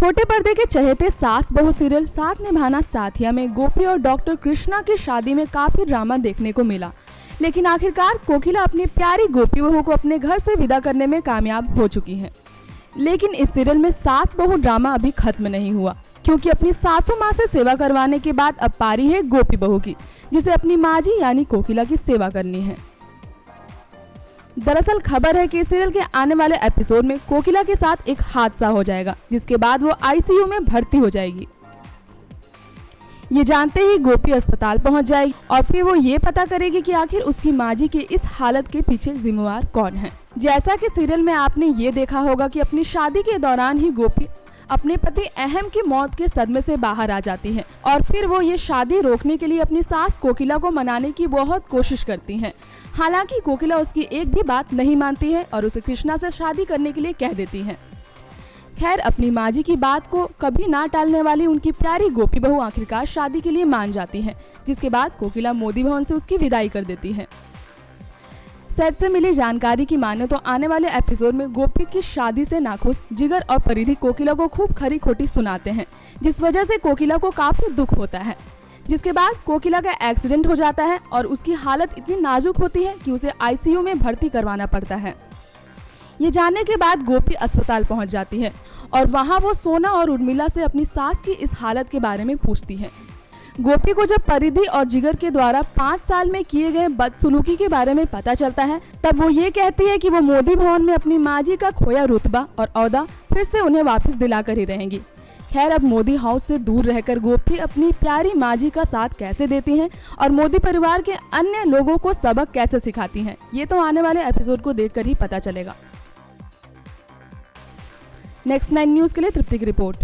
छोटे पर्दे के चहेते सास बहू सीरियल साथ निभाना साथिया में गोपी और डॉक्टर कृष्णा की शादी में काफी ड्रामा देखने को मिला, लेकिन आखिरकार कोकिला अपनी प्यारी गोपी बहू को अपने घर से विदा करने में कामयाब हो चुकी है। लेकिन इस सीरियल में सास बहू ड्रामा अभी खत्म नहीं हुआ, क्योंकि अपनी सासू माँ से सेवा करवाने के बाद अब पारी है गोपी बहू की, जिसे अपनी माँ जी यानी कोकिला की सेवा करनी है। दरअसल खबर है कि इस सीरियल के आने वाले एपिसोड में कोकिला के साथ एक हादसा हो जाएगा, जिसके बाद वो आईसीयू में भर्ती हो जाएगी। ये जानते ही गोपी अस्पताल पहुंच जाएगी और फिर वो ये पता करेगी कि आखिर उसकी माँ जी की इस हालत के पीछे जिम्मेवार कौन है। जैसा कि सीरियल में आपने ये देखा होगा कि अपनी शादी के दौरान ही गोपी अपने पति अहम की मौत के सदमे से बाहर आ जाती है और फिर वो ये शादी रोकने के लिए अपनी सास कोकिला को मनाने की बहुत कोशिश करती हैं। हालांकि कोकिला उसकी एक भी बात नहीं मानती है और उसे कृष्णा से शादी करने के लिए कह देती है। खैर, अपनी माँ जी की बात को कभी ना टालने वाली उनकी प्यारी गोपी बहू आखिरकार शादी के लिए मान जाती है, जिसके बाद कोकिला मोदी भवन से उसकी विदाई कर देती है। सेट से मिली जानकारी की माने तो आने वाले एपिसोड में गोपी की शादी से नाखुश जिगर और परिधि कोकिला को खूब खरी खोटी सुनाते हैं, जिस वजह से कोकिला को काफी दुख होता है। जिसके बाद कोकिला का एक्सीडेंट हो जाता है और उसकी हालत इतनी नाजुक होती है कि उसे आईसीयू में भर्ती करवाना पड़ता है। ये जानने के बाद गोपी अस्पताल पहुंच जाती है और वहां वो सोना और उर्मिला से अपनी सास की इस हालत के बारे में पूछती है। गोपी को जब परिधि और जिगर के द्वारा 5 साल में किए गए बदसलूकी के बारे में पता चलता है, तब वो ये कहती है कि वो मोदी भवन में अपनी माँ जी का खोया रुतबा और ओहदा फिर से उन्हें वापस दिलाकर ही रहेंगी। खैर, अब मोदी हाउस से दूर रहकर गोपी अपनी प्यारी माँ जी का साथ कैसे देती हैं और मोदी परिवार के अन्य लोगों को सबक कैसे सिखाती हैं, ये तो आने वाले एपिसोड को देखकर ही पता चलेगा। नेक्स्ट 9 न्यूज़ के लिए तृप्ति की रिपोर्ट।